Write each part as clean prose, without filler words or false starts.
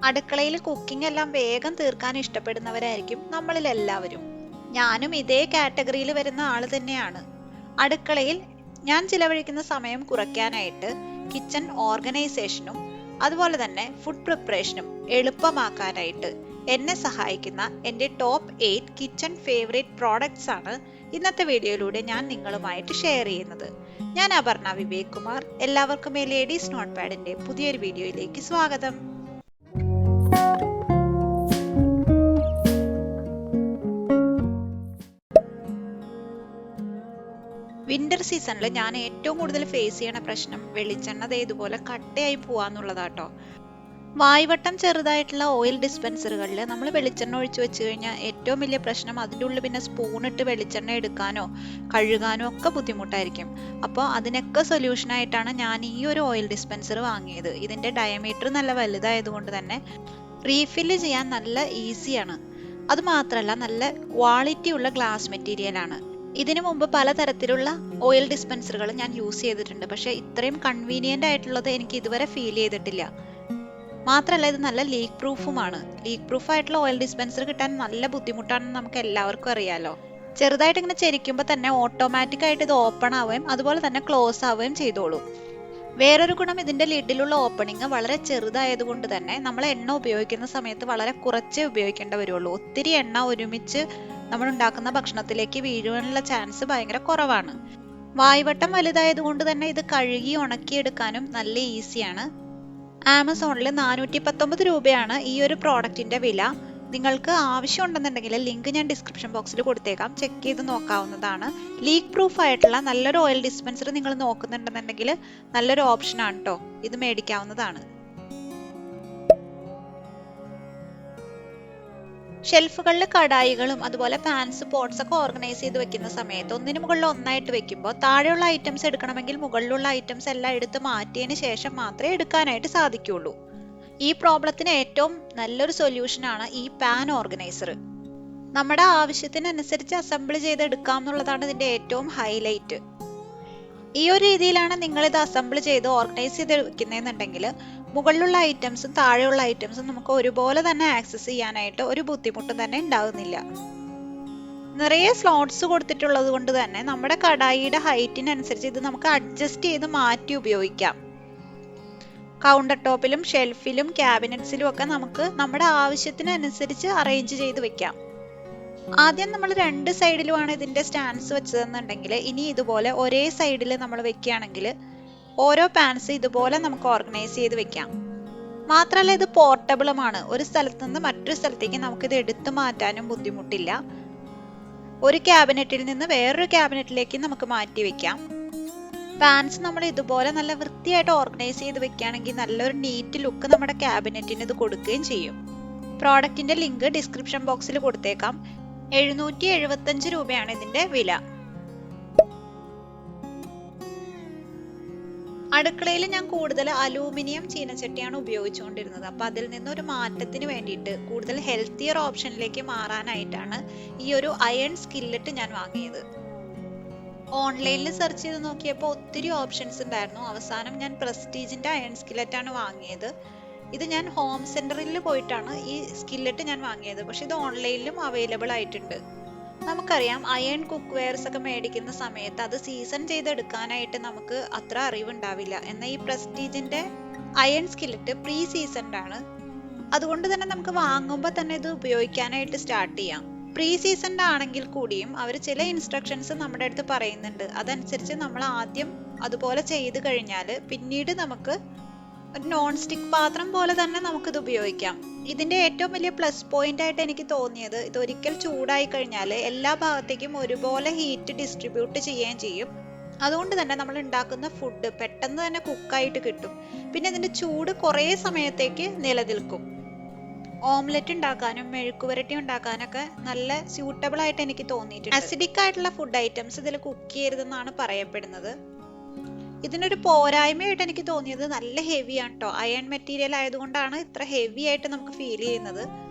അടുക്കളയിൽ കുക്കിംഗ് എല്ലാം വേഗം തീർക്കാൻ ഇഷ്ടപ്പെടുന്നവരായിരിക്കും നമ്മളിൽ എല്ലാവരും. ഞാനും ഇതേ കാറ്റഗറിയിൽ വരുന്ന ആള് തന്നെയാണ്. അടുക്കളയിൽ ഞാൻ ചിലവഴിക്കുന്ന സമയം കുറയ്ക്കാനായിട്ട് കിച്ചൺ ഓർഗനൈസേഷനും അതുപോലെ തന്നെ ഫുഡ് പ്രിപ്പറേഷനും എളുപ്പമാക്കാനായിട്ട് എന്നെ സഹായിക്കുന്ന എൻ്റെ ടോപ്പ് 8 കിച്ചൺ ഫേവറേറ്റ് പ്രോഡക്ട്സ് ആണ് ഇന്നത്തെ വീഡിയോയിലൂടെ ഞാൻ നിങ്ങളുമായിട്ട് ഷെയർ ചെയ്യുന്നത്. ഞാൻ അപർണ വിവേക് കുമാർ. എല്ലാവർക്കും ലേഡീസ് നോട്ട് പാഡിന്റെ പുതിയൊരു വീഡിയോയിലേക്ക് സ്വാഗതം. വിന്റർ സീസണിൽ ഞാൻ ഏറ്റവും കൂടുതൽ ഫേസ് ചെയ്യണ പ്രശ്നം വെളിച്ചെണ്ണ ഇതുപോലെ കട്ടയായി പോവാന്നുള്ളതാട്ടോ. വായ്വട്ടം ചെറുതായിട്ടുള്ള ഓയിൽ ഡിസ്പെൻസറുകളിൽ നമ്മൾ വെളിച്ചെണ്ണ ഒഴിച്ചു വെച്ച് കഴിഞ്ഞാൽ ഏറ്റവും വലിയ പ്രശ്നം അതിൻ്റെ ഉള്ളിൽ പിന്നെ സ്പൂണിട്ട് വെളിച്ചെണ്ണ എടുക്കാനോ കഴുകാനോ ഒക്കെ ബുദ്ധിമുട്ടായിരിക്കും. അപ്പോൾ അതിനൊക്കെ സൊല്യൂഷനായിട്ടാണ് ഞാൻ ഈ ഒരു ഓയിൽ ഡിസ്പെൻസർ വാങ്ങിയത്. ഇതിൻ്റെ ഡയമീറ്റർ നല്ല വലുതായതുകൊണ്ട് തന്നെ റീഫില്ല് ചെയ്യാൻ നല്ല ഈസിയാണ്. അതുമാത്രമല്ല നല്ല ക്വാളിറ്റി ഉള്ള ഗ്ലാസ് മെറ്റീരിയലാണ്. ഇതിനു മുമ്പ് പലതരത്തിലുള്ള ഓയിൽ ഡിസ്പെൻസറുകൾ ഞാൻ യൂസ് ചെയ്തിട്ടുണ്ട്. പക്ഷെ ഇത്രയും കൺവീനിയന്റ് ആയിട്ടുള്ളത് എനിക്ക് ഇതുവരെ ഫീൽ ചെയ്തിട്ടില്ല. മാത്രമല്ല ഇത് നല്ല ലീക്ക് പ്രൂഫുമാണ്. ലീക്ക് പ്രൂഫ് ആയിട്ടുള്ള ഓയിൽ ഡിസ്പെൻസർ കിട്ടാൻ നല്ല ബുദ്ധിമുട്ടാണെന്ന് നമുക്ക് എല്ലാവർക്കും അറിയാലോ. ചെറുതായിട്ട് ഇങ്ങനെ ചരിക്കുമ്പോൾ തന്നെ ഓട്ടോമാറ്റിക് ആയിട്ട് ഇത് ഓപ്പൺ ആവുകയും അതുപോലെ തന്നെ ക്ലോസ് ആവുകയും ചെയ്തോളൂ. വേറൊരു ഗുണം ഇതിന്റെ ലിഡിലുള്ള ഓപ്പണിങ് വളരെ ചെറുതായതുകൊണ്ട് തന്നെ നമ്മൾ എണ്ണ ഉപയോഗിക്കുന്ന സമയത്ത് വളരെ കുറച്ചേ ഉപയോഗിക്കേണ്ടി വരുള്ളൂ. ഒത്തിരി എണ്ണ ഒരുമിച്ച് നമ്മൾ ഉണ്ടാക്കുന്ന ഭക്ഷണത്തിലേക്ക് വീഴുവാനുള്ള ചാൻസ് ഭയങ്കര കുറവാണ്. വായ്വട്ടം വലുതായതുകൊണ്ട് തന്നെ ഇത് കഴുകി ഉണക്കിയെടുക്കാനും നല്ല ഈസിയാണ്. ആമസോണിൽ 419 രൂപയാണ് ഈ ഒരു പ്രോഡക്റ്റിന്റെ വില. നിങ്ങൾക്ക് ആവശ്യമുണ്ടെന്നുണ്ടെങ്കിൽ ലിങ്ക് ഞാൻ ഡിസ്ക്രിപ്ഷൻ ബോക്സിൽ കൊടുത്തേക്കാം, ചെക്ക് ചെയ്ത് നോക്കാവുന്നതാണ്. ലീക്ക് പ്രൂഫ് ആയിട്ടുള്ള നല്ലൊരു ഓയിൽ ഡിസ്പെൻസർ നിങ്ങൾ നോക്കുന്നുണ്ടെന്നുണ്ടെങ്കിൽ നല്ലൊരു ഓപ്ഷനാണ് കേട്ടോ, ഇത് മേടിക്കാവുന്നതാണ്. ഷെൽഫുകളിൽ കടായികളും അതുപോലെ പാൻസ് പോട്ട്സ് ഒക്കെ ഓർഗനൈസ് ചെയ്ത് വെക്കുന്ന സമയത്ത് ഒന്നിനു മുകളിൽ ഒന്നായിട്ട് വെക്കുമ്പോൾ താഴെയുള്ള ഐറ്റംസ് എടുക്കണമെങ്കിൽ മുകളിലുള്ള ഐറ്റംസ് എല്ലാം എടുത്ത് മാറ്റിയതിന് ശേഷം മാത്രമേ എടുക്കാനായിട്ട് സാധിക്കുള്ളൂ. ഈ പ്രോബ്ലത്തിന് ഏറ്റവും നല്ലൊരു സൊല്യൂഷനാണ് ഈ പാൻ ഓർഗനൈസർ. നമ്മുടെ ആവശ്യത്തിനനുസരിച്ച് അസംബിൾ ചെയ്ത് എടുക്കാം എന്നുള്ളതാണ് ഇതിന്റെ ഏറ്റവും ഹൈലൈറ്റ്. ഈ ഒരു രീതിയിലാണ് നിങ്ങൾ ഇത് അസംബിൾ ചെയ്ത് ഓർഗനൈസ് ചെയ്ത് വെക്കുന്നതെന്നുണ്ടെങ്കിൽ മുകളിലുള്ള ഐറ്റംസും താഴെയുള്ള ഐറ്റംസും നമുക്ക് ഒരുപോലെ തന്നെ ആക്സസ് ചെയ്യാനായിട്ട് ഒരു ബുദ്ധിമുട്ടും തന്നെ ഉണ്ടാകുന്നില്ല. നിറയെ സ്ലോട്ട്സ് കൊടുത്തിട്ടുള്ളത് കൊണ്ട് തന്നെ നമ്മുടെ കടായിയുടെ ഹൈറ്റിനനുസരിച്ച് ഇത് നമുക്ക് അഡ്ജസ്റ്റ് ചെയ്ത് മാറ്റി ഉപയോഗിക്കാം. കൗണ്ടർ ടോപ്പിലും ഷെൽഫിലും ക്യാബിനറ്റ്സിലും ഒക്കെ നമുക്ക് നമ്മുടെ ആവശ്യത്തിനനുസരിച്ച് അറേഞ്ച് ചെയ്ത് വെക്കാം. ആദ്യം നമ്മൾ രണ്ട് സൈഡിലുമാണ് ഇതിന്റെ സ്റ്റാൻഡ്സ് വെച്ചതെന്നുണ്ടെങ്കിൽ ഇനി ഇതുപോലെ ഒരേ സൈഡിൽ നമ്മൾ വെക്കുകയാണെങ്കിൽ ഓരോ പാൻസ് ഇതുപോലെ നമുക്ക് ഓർഗനൈസ് ചെയ്ത് വെക്കാം. മാത്രമല്ല ഇത് പോർട്ടബിളുമാണ്. ഒരു സ്ഥലത്ത് നിന്ന് മറ്റൊരു സ്ഥലത്തേക്ക് നമുക്കിത് എടുത്തു മാറ്റാനും ബുദ്ധിമുട്ടില്ല. ഒരു ക്യാബിനറ്റിൽ നിന്ന് വേറൊരു ക്യാബിനറ്റിലേക്ക് നമുക്ക് മാറ്റി വെക്കാം. പാൻസ് നമ്മൾ ഇതുപോലെ നല്ല വൃത്തിയായിട്ട് ഓർഗനൈസ് ചെയ്ത് വെക്കുകയാണെങ്കിൽ നല്ലൊരു നീറ്റ് ലുക്ക് നമ്മുടെ ക്യാബിനറ്റിന് ഇത് കൊടുക്കുകയും ചെയ്യും. പ്രോഡക്റ്റിന്റെ ലിങ്ക് ഡിസ്ക്രിപ്ഷൻ ബോക്സിൽ കൊടുത്തേക്കാം. 775 രൂപയാണ് ഇതിന്റെ വില. അടുക്കളയിൽ ഞാൻ കൂടുതൽ അലൂമിനിയം ചീനച്ചട്ടിയാണ് ഉപയോഗിച്ചുകൊണ്ടിരുന്നത്. അപ്പൊ അതിൽ നിന്നൊരു മാറ്റത്തിന് വേണ്ടിയിട്ട് കൂടുതൽ ഹെൽത്തിയർ ഓപ്ഷനിലേക്ക് മാറാനായിട്ടാണ് ഈ ഒരു അയൺ സ്കില്ലറ്റ് ഞാൻ വാങ്ങിയത്. ഓൺലൈനിൽ സെർച്ച് ചെയ്ത് നോക്കിയപ്പോൾ ഒത്തിരി ഓപ്ഷൻസ് ഉണ്ടായിരുന്നു. അവസാനം ഞാൻ പ്രസ്റ്റീജിന്റെ അയൺ സ്കില്ലറ്റ് ആണ് വാങ്ങിയത്. ഇത് ഞാൻ ഹോം സെന്ററിൽ പോയിട്ടാണ് ഈ സ്കില്ലറ്റ് ഞാൻ വാങ്ങിയത്. പക്ഷെ ഇത് ഓൺലൈനിലും അവൈലബിൾ ആയിട്ടുണ്ട്. നമുക്കറിയാം അയൺ കുക്ക് വെയർസ് ഒക്കെ മേടിക്കുന്ന സമയത്ത് അത് സീസൺ ചെയ്തെടുക്കാനായിട്ട് നമുക്ക് അത്ര അറിവുണ്ടാവില്ല. എന്നാൽ ഈ പ്രസ്റ്റീജിന്റെ അയൺ സ്കില്ലറ്റ് പ്രീ സീസൺഡ് ആണ്. അതുകൊണ്ട് തന്നെ നമുക്ക് വാങ്ങുമ്പോൾ തന്നെ ഇത് ഉപയോഗിക്കാനായിട്ട് സ്റ്റാർട്ട് ചെയ്യാം. പ്രീ സീസൺഡ് ആണെങ്കിൽ കൂടിയും അവർ ചില ഇൻസ്ട്രക്ഷൻസ് നമ്മുടെ അടുത്ത് പറയുന്നുണ്ട്. അതനുസരിച്ച് നമ്മൾ ആദ്യം അതുപോലെ ചെയ്ത് കഴിഞ്ഞാൽ പിന്നീട് നമുക്ക് ഒരു നോൺ സ്റ്റിക്ക് പാത്രം പോലെ തന്നെ നമുക്കിത് ഉപയോഗിക്കാം. ഇതിന്റെ ഏറ്റവും വലിയ പ്ലസ് പോയിന്റ് ആയിട്ട് എനിക്ക് തോന്നിയത് ഇത് ഒരിക്കൽ ചൂടായി കഴിഞ്ഞാൽ എല്ലാ ഭാഗത്തേക്കും ഒരുപോലെ ഹീറ്റ് ഡിസ്ട്രിബ്യൂട്ട് ചെയ്യുകയും ചെയ്യും. അതുകൊണ്ട് തന്നെ നമ്മൾ ഉണ്ടാക്കുന്ന ഫുഡ് പെട്ടെന്ന് തന്നെ കുക്കായിട്ട് കിട്ടും. പിന്നെ ഇതിന്റെ ചൂട് കുറേ സമയത്തേക്ക് നിലനിൽക്കും. ഓംലെറ്റ് ഉണ്ടാക്കാനും മെഴുക്കുവരട്ടി ഉണ്ടാക്കാനൊക്കെ നല്ല സ്യൂട്ടബിൾ ആയിട്ട് എനിക്ക് തോന്നിയിട്ടുണ്ട്. അസിഡിക് ആയിട്ടുള്ള ഫുഡ് ഐറ്റംസ് ഇതിൽ കുക്ക് ചെയ്യരുതെന്നാണ് പറയപ്പെടുന്നത്. ഇതിനൊരു പോരായ്മയായിട്ട് എനിക്ക് തോന്നിയത് നല്ല ഹെവിയാണ് കേട്ടോ. അയൺ മെറ്റീരിയൽ ആയതുകൊണ്ടാണ് ഇത്ര ഹെവി ആയിട്ട് നമുക്ക് ഫീൽ ചെയ്യുന്നത്.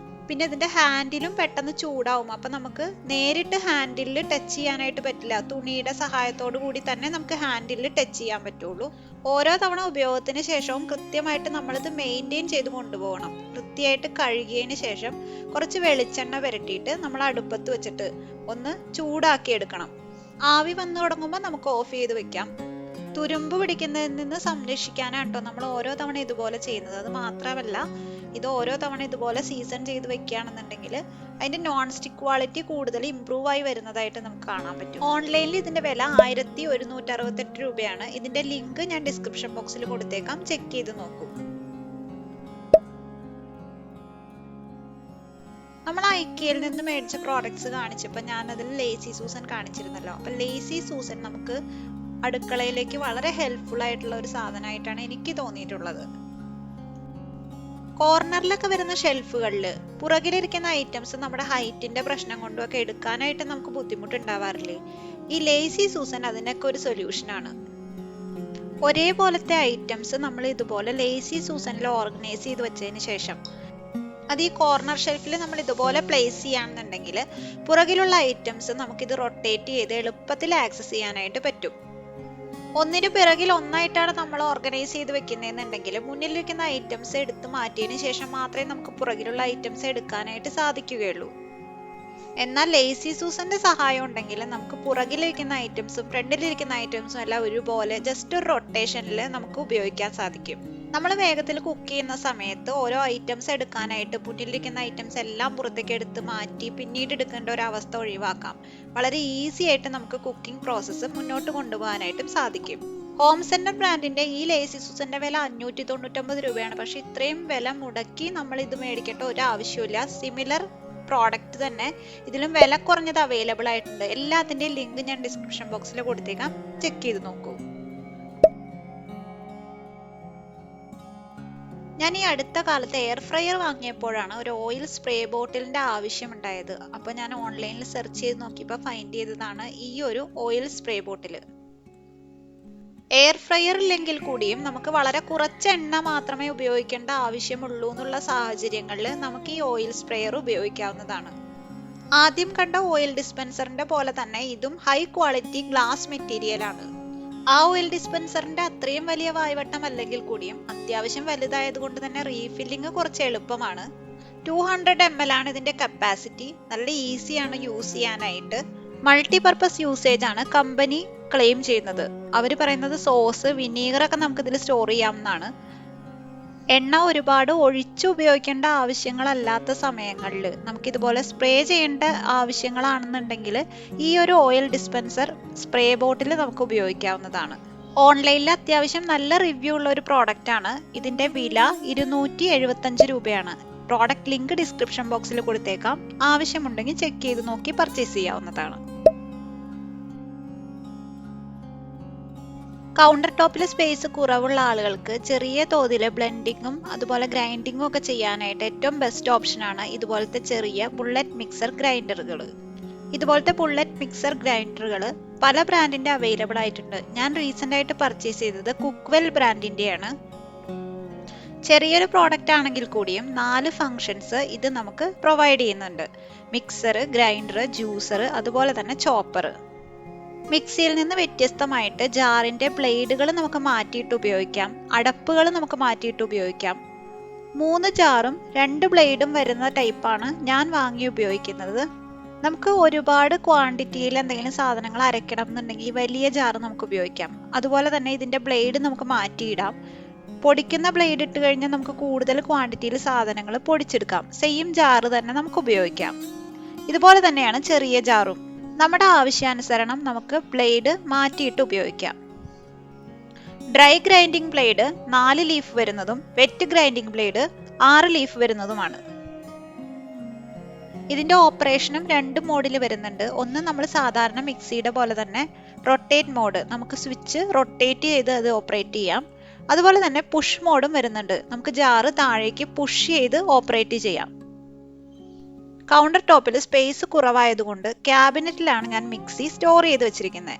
പിന്നെ ഇതിന്റെ ഹാൻഡിലും പെട്ടെന്ന് ചൂടാവും. അപ്പൊ നമുക്ക് നേരിട്ട് ഹാൻഡിലിൽ ടച്ച് ചെയ്യാനായിട്ട് പറ്റില്ല. തുണിയുടെ സഹായത്തോടു കൂടി തന്നെ നമുക്ക് ഹാൻഡിലിൽ ടച്ച് ചെയ്യാൻ പറ്റുള്ളൂ. ഓരോ തവണ ഉപയോഗത്തിന് ശേഷവും കൃത്യമായിട്ട് നമ്മളിത് മെയിൻറ്റെയിൻ ചെയ്ത് കൊണ്ടുപോകണം. വൃത്തിയായിട്ട് കഴുകിയതിന് ശേഷം കുറച്ച് വെളിച്ചെണ്ണ പുരട്ടിയിട്ട് നമ്മൾ അടുപ്പത്ത് വെച്ചിട്ട് ഒന്ന് ചൂടാക്കി എടുക്കണം. ആവി വന്നു തുടങ്ങുമ്പോൾ നമുക്ക് ഓഫ് ചെയ്ത് വെക്കാം. തുരുമ്പ് പിടിക്കുന്നതിൽ നിന്ന് സംരക്ഷിക്കാനാണ് കേട്ടോ നമ്മൾ ഓരോ തവണ ഇതുപോലെ ചെയ്യുന്നത്. അത് മാത്രമല്ല, ഇത് ഓരോ തവണ ഇതുപോലെ സീസൺ ചെയ്ത് വെക്കുകയാണെന്നുണ്ടെങ്കിൽ അതിന്റെ നോൺ സ്റ്റിക് ക്വാളിറ്റി കൂടുതൽ ഇംപ്രൂവ് ആയി വരുന്നതായിട്ട് നമുക്ക് കാണാൻ പറ്റും. ഓൺലൈനിൽ ഇതിന്റെ വില 1168 രൂപയാണ്. ഇതിന്റെ ലിങ്ക് ഞാൻ ഡിസ്ക്രിപ്ഷൻ ബോക്സിൽ കൊടുത്തേക്കാം, ചെക്ക് ചെയ്ത് നോക്കൂ. നമ്മൾ ഐക്കിയയിൽ നിന്ന് മേടിച്ച പ്രോഡക്ട്സ് കാണിച്ചപ്പോൾ ഞാൻ അതിൽ ലേസി സൂസൻ കാണിച്ചിരുന്നല്ലോ. അപ്പൊ ലേസി സൂസൻ നമുക്ക് അടുക്കളയിലേക്ക് വളരെ ഹെൽപ്ഫുൾ ആയിട്ടുള്ള ഒരു സാധനമായിട്ടാണ് എനിക്ക് തോന്നിയിട്ടുള്ളത്. കോർണറിലൊക്കെ വരുന്ന ഷെൽഫുകളിൽ പുറകിലിരിക്കുന്ന ഐറ്റംസ് നമ്മുടെ ഹൈറ്റിന്റെ പ്രശ്നം കൊണ്ടുമൊക്കെ എടുക്കാനായിട്ട് നമുക്ക് ബുദ്ധിമുട്ടുണ്ടാവാറില്ലേ? ഈ ലേസി സൂസൻ അതിനൊക്കെ ഒരു സൊല്യൂഷനാണ്. ഒരേപോലത്തെ ഐറ്റംസ് നമ്മൾ ഇതുപോലെ ലേസി സൂസനിൽ ഓർഗനൈസ് ചെയ്ത് വെച്ചതിന് ശേഷം അത് ഈ കോർണർ ഷെൽഫിൽ നമ്മൾ ഇതുപോലെ പ്ലേസ് ചെയ്യാണെന്നുണ്ടെങ്കിൽ പുറകിലുള്ള ഐറ്റംസ് നമുക്കിത് റൊട്ടേറ്റ് ചെയ്ത് എളുപ്പത്തിൽ ആക്സസ് ചെയ്യാനായിട്ട് പറ്റും. ഒന്നിനു പിറകിൽ ഒന്നായിട്ടാണ് നമ്മൾ ഓർഗനൈസ് ചെയ്ത് വെക്കുന്നതെന്നുണ്ടെങ്കിൽ മുന്നിലിരിക്കുന്ന ഐറ്റംസ് എടുത്ത് മാറ്റിയതിന് ശേഷം മാത്രമേ നമുക്ക് പുറകിലുള്ള ഐറ്റംസ് എടുക്കാനായിട്ട് സാധിക്കുകയുള്ളൂ. എന്നാൽ ലേസി സൂസന്റെ സഹായം ഉണ്ടെങ്കിൽ നമുക്ക് പുറകിലിരിക്കുന്ന ഐറ്റംസും ഫ്രണ്ടിലിരിക്കുന്ന ഐറ്റംസും എല്ലാം ഒരുപോലെ ജസ്റ്റ് ഒരു റൊട്ടേഷനിൽ നമുക്ക് ഉപയോഗിക്കാൻ സാധിക്കും. നമ്മൾ വേഗത്തിൽ കുക്ക് ചെയ്യുന്ന സമയത്ത് ഓരോ ഐറ്റംസ് എടുക്കാനായിട്ട് മുന്നിലിരിക്കുന്ന ഐറ്റംസ് എല്ലാം പുറത്തേക്ക് എടുത്ത് മാറ്റി പിന്നീട് എടുക്കേണ്ട ഒരു അവസ്ഥ ഒഴിവാക്കാം. വളരെ ഈസി ആയിട്ട് നമുക്ക് കുക്കിംഗ് പ്രോസസ്സ് മുന്നോട്ട് കൊണ്ടുപോകാനായിട്ടും സാധിക്കും. ഹോം സെന്റർ ബ്രാൻഡിന്റെ ഈ ലേസി സൂസന്റെ വില 599 രൂപയാണ്. പക്ഷെ ഇത്രയും വില മുടക്കി നമ്മൾ ഇത് മേടിക്കേണ്ട ഒരു ആവശ്യമില്ല. സിമിലർ പ്രോഡക്റ്റ് തന്നെ ഇതിലും വില കുറഞ്ഞത് അവൈലബിൾ ആയിട്ടുണ്ട്. എല്ലാത്തിന്റെയും ലിങ്ക് ഞാൻ ഡിസ്ക്രിപ്ഷൻ ബോക്സിൽ കൊടുത്തേക്കാം, ചെക്ക് ചെയ്ത് നോക്കൂ. ഞാൻ ഈ അടുത്ത കാലത്ത് എയർ ഫ്രയർ വാങ്ങിയപ്പോഴാണ് ഒരു ഓയിൽ സ്പ്രേ ബോട്ടിലിന്റെ ആവശ്യമുണ്ടായത്. അപ്പൊ ഞാൻ ഓൺലൈനിൽ സെർച്ച് ചെയ്ത് നോക്കിയപ്പോൾ ഫൈൻഡ് ചെയ്തതാണ് ഈ ഒരു ഓയിൽ സ്പ്രേ ബോട്ടിൽ. എയർ ഫ്രയർ ഇല്ലെങ്കിൽ കൂടിയും നമുക്ക് വളരെ കുറച്ച് എണ്ണ മാത്രമേ ഉപയോഗിക്കേണ്ട ആവശ്യമുള്ളൂ എന്നുള്ള സാഹചര്യങ്ങളിൽ നമുക്ക് ഈ ഓയിൽ സ്പ്രേയർ ഉപയോഗിക്കാവുന്നതാണ്. ആദ്യം കണ്ട ഓയിൽ ഡിസ്പെൻസറിന്റെ പോലെ തന്നെ ഇതും ഹൈ ക്വാളിറ്റി ഗ്ലാസ് മെറ്റീരിയൽ ആണ്. ആ ഓയിൽ ഡിസ്പെൻസറിന്റെ അത്രയും വലിയ വായ്വട്ടം അല്ലെങ്കിൽ കൂടിയും അത്യാവശ്യം വലുതായത് കൊണ്ട് തന്നെ റീഫില്ലിങ് കുറച്ച് എളുപ്പമാണ്. 200 ml ആണ് ഇതിന്റെ കപ്പാസിറ്റി. നല്ല ഈസിയാണ് യൂസ് ചെയ്യാനായിട്ട്. മൾട്ടിപർപ്പസ് യൂസേജ് ആണ് കമ്പനി ക്ലെയിം ചെയ്യുന്നത്. അവർ പറയുന്നത് സോസ്, വിനീഗർ ഒക്കെ നമുക്ക് ഇതിൽ സ്റ്റോർ ചെയ്യാവുന്നതാണ്. എണ്ണ ഒരുപാട് ഒഴിച്ചു ഉപയോഗിക്കേണ്ട ആവശ്യങ്ങളല്ലാത്ത സമയങ്ങളിൽ നമുക്കിതുപോലെ സ്പ്രേ ചെയ്യേണ്ട ആവശ്യങ്ങളാണെന്നുണ്ടെങ്കിൽ ഈ ഒരു ഓയിൽ ഡിസ്പെൻസർ സ്പ്രേ ബോട്ടിൽ നമുക്ക് ഉപയോഗിക്കാവുന്നതാണ്. ഓൺലൈനിൽ അത്യാവശ്യം നല്ല റിവ്യൂ ഉള്ള ഒരു പ്രോഡക്റ്റ് ആണ്. ഇതിന്റെ വില 275 രൂപയാണ്. പ്രോഡക്റ്റ് ലിങ്ക് ഡിസ്ക്രിപ്ഷൻ ബോക്സിൽ കൊടുത്തേക്കാം, ആവശ്യമുണ്ടെങ്കിൽ ചെക്ക് ചെയ്ത് നോക്കി പർച്ചേസ് ചെയ്യാവുന്നതാണ്. കൗണ്ടർ ടോപ്പിൽ സ്പേസ് കുറവുള്ള ആളുകൾക്ക് ചെറിയ തോതിൽ ബ്ലെൻഡിങ്ങും അതുപോലെ ഗ്രൈൻഡിങ്ങും ഒക്കെ ചെയ്യാനായിട്ട് ഏറ്റവും ബെസ്റ്റ് ഓപ്ഷനാണ് ഇതുപോലത്തെ ചെറിയ ബുള്ളറ്റ് മിക്സർ ഗ്രൈൻഡറുകൾ. ഇതുപോലത്തെ ബുള്ളറ്റ് മിക്സർ ഗ്രൈൻഡറുകൾ പല ബ്രാൻഡിന്റെ അവൈലബിൾ ആയിട്ടുണ്ട്. ഞാൻ റീസെന്റ് ആയിട്ട് പർച്ചേസ് ചെയ്തത് കുക്ക്വെൽ ബ്രാൻഡിന്റെയാണ്. ചെറിയൊരു പ്രോഡക്റ്റ് ആണെങ്കിൽ കൂടിയും 4 ഫങ്ഷൻസ് ഇത് നമുക്ക് പ്രൊവൈഡ് ചെയ്യുന്നുണ്ട്. മിക്സർ, ഗ്രൈൻഡർ, ജ്യൂസർ, അതുപോലെ തന്നെ ചോപ്പർ. മിക്സിയിൽ നിന്ന് വ്യത്യസ്തമായിട്ട് ജാറിന്റെ ബ്ലേഡുകൾ നമുക്ക് മാറ്റിയിട്ട് ഉപയോഗിക്കാം, അടപ്പുകൾ നമുക്ക് മാറ്റിയിട്ട് ഉപയോഗിക്കാം. 3 ജാറും 2 ബ്ലേഡും വരുന്ന ടൈപ്പാണ് ഞാൻ വാങ്ങി ഉപയോഗിക്കുന്നത്. നമുക്ക് ഒരുപാട് ക്വാണ്ടിറ്റിയിൽ എന്തെങ്കിലും സാധനങ്ങൾ അരയ്ക്കണം എന്നുണ്ടെങ്കിൽ വലിയ ജാറ് നമുക്ക് ഉപയോഗിക്കാം. അതുപോലെ തന്നെ ഇതിന്റെ ബ്ലേഡ് നമുക്ക് മാറ്റിയിടാം. പൊടിക്കുന്ന ബ്ലേഡ് ഇട്ട് കഴിഞ്ഞാൽ നമുക്ക് കൂടുതൽ ക്വാണ്ടിറ്റിയിൽ സാധനങ്ങൾ പൊടിച്ചെടുക്കാം. സെയിം ജാറ് തന്നെ നമുക്ക് ഉപയോഗിക്കാം. ഇതുപോലെ തന്നെയാണ് ചെറിയ ജാറും. നമ്മുടെ ആവശ്യാനുസരണം നമുക്ക് ബ്ലേഡ് മാറ്റിയിട്ട് ഉപയോഗിക്കാം. ഡ്രൈ ഗ്രൈൻഡിംഗ് ബ്ലേഡ് 4 ലീഫ് വരുന്നതും വെറ്റ് ഗ്രൈൻഡിംഗ് ബ്ലേഡ് 6 ലീഫ് വരുന്നതുമാണ്. ഇതിന്റെ ഓപ്പറേഷനും 2 മോഡിൽ വരുന്നുണ്ട്. ഒന്ന് നമ്മൾ സാധാരണ മിക്സിയുടെ പോലെ തന്നെ റൊട്ടേറ്റ് മോഡ്, നമുക്ക് സ്വിച്ച് റൊട്ടേറ്റ് ചെയ്ത് അത് ഓപ്പറേറ്റ് ചെയ്യാം. അതുപോലെ തന്നെ പുഷ് മോഡും വരുന്നുണ്ട്, നമുക്ക് ജാറ് താഴേക്ക് പുഷ് ചെയ്ത് ഓപ്പറേറ്റ് ചെയ്യാം. കൗണ്ടർ ടോപ്പിൽ സ്പേസ് കുറവായതുകൊണ്ട് ക്യാബിനറ്റിലാണ് ഞാൻ മിക്സി സ്റ്റോർ ചെയ്ത് വെച്ചിരിക്കുന്നത്.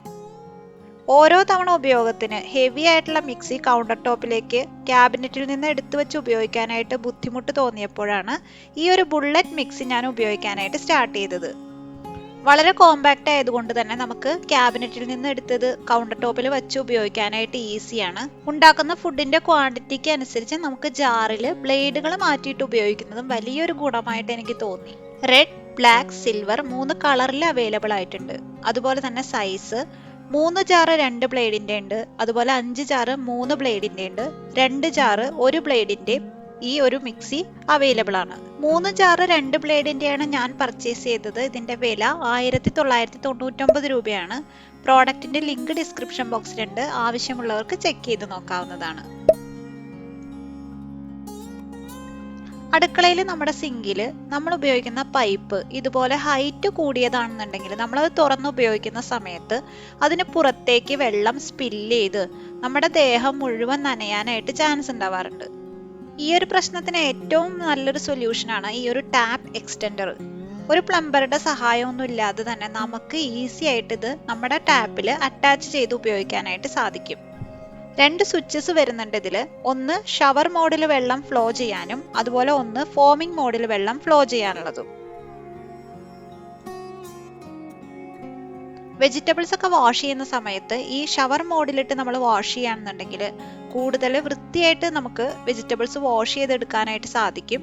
ഓരോ തവണ ഉപയോഗത്തിന് ഹെവി ആയിട്ടുള്ള മിക്സി കൗണ്ടർ ടോപ്പിലേക്ക് ക്യാബിനറ്റിൽ നിന്ന് എടുത്തു വെച്ച് ഉപയോഗിക്കാനായിട്ട് ബുദ്ധിമുട്ട് തോന്നിയപ്പോഴാണ് ഈ ഒരു ബുള്ളറ്റ് മിക്സി ഞാൻ ഉപയോഗിക്കാനായിട്ട് സ്റ്റാർട്ട് ചെയ്തത്. വളരെ കോമ്പാക്റ്റ് ആയതുകൊണ്ട് തന്നെ നമുക്ക് ക്യാബിനറ്റിൽ നിന്ന് എടുത്തത് കൗണ്ടർ ടോപ്പിൽ വെച്ച് ഉപയോഗിക്കാനായിട്ട് ഈസിയാണ്. ഉണ്ടാക്കുന്ന ഫുഡിന്റെ ക്വാണ്ടിറ്റിക്ക് അനുസരിച്ച് നമുക്ക് ജാറിൽ ബ്ലേഡുകൾ മാറ്റിയിട്ട് ഉപയോഗിക്കുന്നതും വലിയൊരു ഗുണമായിട്ട് എനിക്ക് തോന്നി. റെഡ്, ബ്ലാക്ക്, സിൽവർ 3 കളറിൽ അവൈലബിൾ ആയിട്ടുണ്ട്. അതുപോലെ തന്നെ സൈസ് 3 ജാറ് 2 ബ്ലേഡിന്റെ ഉണ്ട്, അതുപോലെ 5 ജാറ് 3 ബ്ലേഡിന്റെ ഉണ്ട്, 2 ജാറ് 1 ബ്ലേഡിന്റെ ഈ ഒരു മിക്സി അവൈലബിൾ ആണ്. 3 ജാറ് 2 ബ്ലേഡിന്റെയാണ് ഞാൻ പർച്ചേസ് ചെയ്തത്. ഇതിന്റെ വില 1999 രൂപയാണ്. പ്രോഡക്റ്റിന്റെ ലിങ്ക് ഡിസ്ക്രിപ്ഷൻ ബോക്സിലുണ്ട്, ആവശ്യമുള്ളവർക്ക് ചെക്ക് ചെയ്ത് നോക്കാവുന്നതാണ്. അടുക്കളയിൽ നമ്മുടെ സിങ്കിൽ നമ്മൾ ഉപയോഗിക്കുന്ന പൈപ്പ് ഇതുപോലെ ഹൈറ്റ് കൂടിയതാണെന്നുണ്ടെങ്കിൽ നമ്മളത് തുറന്ന് ഉപയോഗിക്കുന്ന സമയത്ത് അതിന് പുറത്തേക്ക് വെള്ളം സ്പില്ല് ചെയ്ത് നമ്മുടെ ദേഹം മുഴുവൻ നനയാനായിട്ട് ചാൻസ് ഉണ്ടാവാറുണ്ട്. ഈ ഒരു പ്രശ്നത്തിന് ഏറ്റവും നല്ലൊരു സൊല്യൂഷനാണ് ഈ ഒരു ടാപ്പ് എക്സ്റ്റൻഡർ. ഒരു പ്ലംബറുടെ സഹായമൊന്നും ഇല്ലാതെ തന്നെ നമുക്ക് ഈസി ആയിട്ട് ഇത് നമ്മുടെ ടാപ്പിൽ അറ്റാച്ച് ചെയ്ത് ഉപയോഗിക്കാനായിട്ട് സാധിക്കും. 2 സ്വിച്ചസ് വരുന്നുണ്ട് ഇതിൽ. ഒന്ന് ഷവർ മോഡിൽ വെള്ളം ഫ്ലോ ചെയ്യാനും അതുപോലെ ഒന്ന് ഫോമിംഗ് മോഡിൽ വെള്ളം ഫ്ലോ ചെയ്യാനുള്ളതും. വെജിറ്റബിൾസ് ഒക്കെ വാഷ് ചെയ്യുന്ന സമയത്ത് ഈ ഷവർ മോഡിലിട്ട് നമ്മൾ വാഷ് ചെയ്യുകയാണെന്നുണ്ടെങ്കിൽ കൂടുതൽ വൃത്തിയായിട്ട് നമുക്ക് വെജിറ്റബിൾസ് വാഷ് ചെയ്തെടുക്കാനായിട്ട് സാധിക്കും.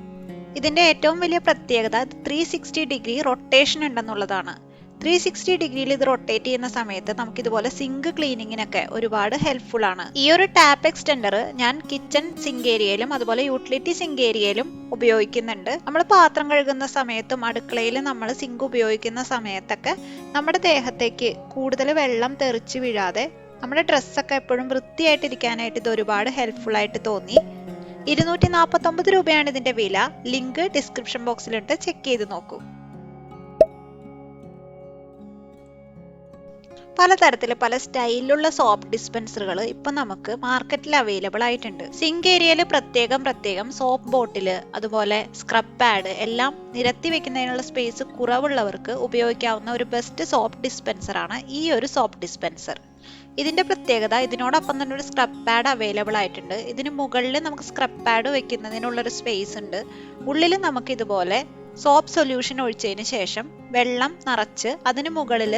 ഇതിന്റെ ഏറ്റവും വലിയ പ്രത്യേകത 360 ഡിഗ്രി റൊട്ടേഷൻ ഉണ്ടെന്നുള്ളതാണ്. 360 ഡിഗ്രിയിൽ ഇത് റൊട്ടേറ്റ് ചെയ്യുന്ന സമയത്ത് നമുക്ക് ഇതുപോലെ സിങ്ക് ക്ലീനിങ്ങിനൊക്കെ ഒരുപാട് ഹെൽപ്ഫുൾ ആണ്. ഈ ഒരു ടാപ്പ് എക്സ്റ്റൻഡർ ഞാൻ കിച്ചൺ സിങ്ക് ഏരിയയിലും അതുപോലെ യൂട്ടിലിറ്റി സിങ്ക് ഏരിയയിലും ഉപയോഗിക്കുന്നുണ്ട്. നമ്മൾ പാത്രം കഴുകുന്ന സമയത്തും അടുക്കളയിൽ നമ്മൾ സിങ്ക് ഉപയോഗിക്കുന്ന സമയത്തൊക്കെ നമ്മുടെ ദേഹത്തേക്ക് കൂടുതൽ വെള്ളം തെറിച്ച് വീഴാതെ നമ്മുടെ ഡ്രസ്സൊക്കെ എപ്പോഴും വൃത്തിയായിട്ടിരിക്കാനായിട്ട് ഇത് ഒരുപാട് ഹെൽപ്ഫുൾ ആയിട്ട് തോന്നി. 249 രൂപയാണ് ഇതിന്റെ വില. ലിങ്ക് ഡിസ്ക്രിപ്ഷൻ ബോക്സിലുണ്ട്, ചെക്ക് ചെയ്ത് നോക്കൂ. പലതരത്തിൽ പല സ്റ്റൈലിലുള്ള സോപ്പ് ഡിസ്പെൻസറുകൾ ഇപ്പൊ നമുക്ക് മാർക്കറ്റിൽ അവൈലബിൾ ആയിട്ടുണ്ട്. സിങ്ക് ഏരിയയിൽ പ്രത്യേകം സോപ്പ് ബോട്ടിൽ അതുപോലെ സ്ക്രബ് പാഡ് എല്ലാം നിരത്തി വെക്കുന്നതിനുള്ള സ്പേസ് കുറവുള്ളവർക്ക് ഉപയോഗിക്കാവുന്ന ഒരു ബെസ്റ്റ് സോപ്പ് ഡിസ്പെൻസർ ആണ് ഈ ഒരു സോപ്പ് ഡിസ്പെൻസർ. ഇതിന്റെ പ്രത്യേകത ഇതിനോടൊപ്പം തന്നെ ഒരു സ്ക്രബ് പാഡ് അവൈലബിൾ ആയിട്ടുണ്ട്. ഇതിന് മുകളിൽ നമുക്ക് സ്ക്രബ് പാഡ് വെക്കുന്നതിനുള്ളൊരു സ്പേസ് ഉണ്ട്. ഉള്ളിൽ നമുക്ക് ഇതുപോലെ സോപ്പ് സൊല്യൂഷൻ ഒഴിച്ചതിന് ശേഷം വെള്ളം നിറച്ച് അതിന് മുകളിൽ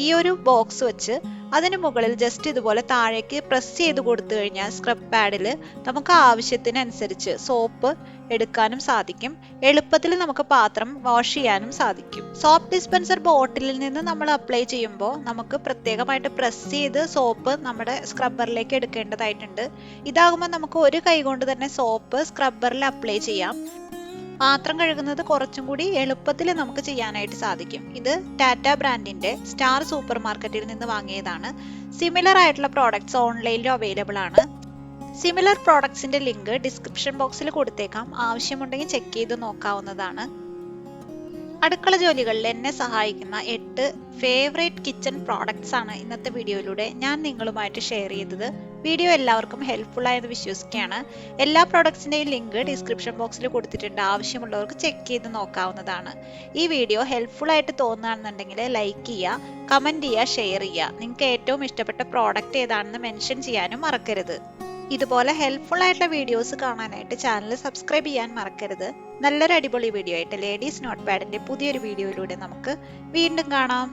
ഈ ഒരു ബോക്സ് വെച്ച് അതിന് മുകളിൽ ജസ്റ്റ് ഇതുപോലെ താഴേക്ക് പ്രസ് ചെയ്ത് കൊടുത്തു കഴിഞ്ഞാൽ സ്ക്രബ് പാഡിൽ നമുക്ക് ആവശ്യത്തിനനുസരിച്ച് സോപ്പ് എടുക്കാനും സാധിക്കും. എളുപ്പത്തിൽ നമുക്ക് പാത്രം വാഷ് ചെയ്യാനും സാധിക്കും. സോപ്പ് ഡിസ്പെൻസർ ബോട്ടിലിൽ നിന്ന് നമ്മൾ അപ്ലൈ ചെയ്യുമ്പോൾ നമുക്ക് പ്രത്യേകമായിട്ട് പ്രസ് ചെയ്ത് സോപ്പ് നമ്മുടെ സ്ക്രബ്ബറിലേക്ക് എടുക്കേണ്ടതായിട്ടുണ്ട്. ഇതാകുമ്പോൾ നമുക്ക് ഒരു കൈ കൊണ്ട് തന്നെ സോപ്പ് സ്ക്രബ്ബറിൽ അപ്ലൈ ചെയ്യാം. പാത്രം കഴുകുന്നത് കുറച്ചും കൂടി എളുപ്പത്തിൽ നമുക്ക് ചെയ്യാനായിട്ട് സാധിക്കും. ഇത് ടാറ്റ ബ്രാൻഡിന്റെ സ്റ്റാർ സൂപ്പർ മാർക്കറ്റിൽ നിന്ന് വാങ്ങിയതാണ്. സിമിലർ ആയിട്ടുള്ള പ്രോഡക്ട്സ് ഓൺലൈനിലും അവൈലബിൾ ആണ്. സിമിലർ പ്രോഡക്ട്സിന്റെ ലിങ്ക് ഡിസ്ക്രിപ്ഷൻ ബോക്സിൽ കൊടുത്തേക്കാം, ആവശ്യമുണ്ടെങ്കിൽ ചെക്ക് ചെയ്ത് നോക്കാവുന്നതാണ്. അടുക്കള ജോലികളിൽ എന്നെ സഹായിക്കുന്ന 8 ഫേവറേറ്റ് കിച്ചൺ പ്രോഡക്ട്സ് ആണ് ഇന്നത്തെ വീഡിയോയിലൂടെ ഞാൻ നിങ്ങളുമായിട്ട് ഷെയർ ചെയ്തത്. വീഡിയോ എല്ലാവർക്കും ഹെൽപ്ഫുൾ ആയെന്ന് വിശ്വസിക്കുകയാണ്. എല്ലാ പ്രോഡക്ട്സിന്റെയും ലിങ്ക് ഡിസ്ക്രിപ്ഷൻ ബോക്സിൽ കൊടുത്തിട്ടുണ്ട്, ആവശ്യമുള്ളവർക്ക് ചെക്ക് ചെയ്ത് നോക്കാവുന്നതാണ്. ഈ വീഡിയോ ഹെൽപ്ഫുൾ ആയിട്ട് തോന്നുകയാണെന്നുണ്ടെങ്കിൽ ലൈക്ക് ചെയ്യുക, കമന്റ് ചെയ്യുക, ഷെയർ ചെയ്യുക. നിങ്ങൾക്ക് ഏറ്റവും ഇഷ്ടപ്പെട്ട പ്രോഡക്റ്റ് ഏതാണെന്ന് മെൻഷൻ ചെയ്യാനും മറക്കരുത്. ഇതുപോലെ ഹെൽപ്ഫുൾ ആയിട്ടുള്ള വീഡിയോസ് കാണാനായിട്ട് ചാനൽ സബ്സ്ക്രൈബ് ചെയ്യാൻ മറക്കരുത്. നല്ലൊരു അടിപൊളി വീഡിയോ ആയിട്ട് ലേഡീസ് നോട്ട് പാഡിന്റെ പുതിയൊരു വീഡിയോയിലൂടെ നമുക്ക് വീണ്ടും കാണാം.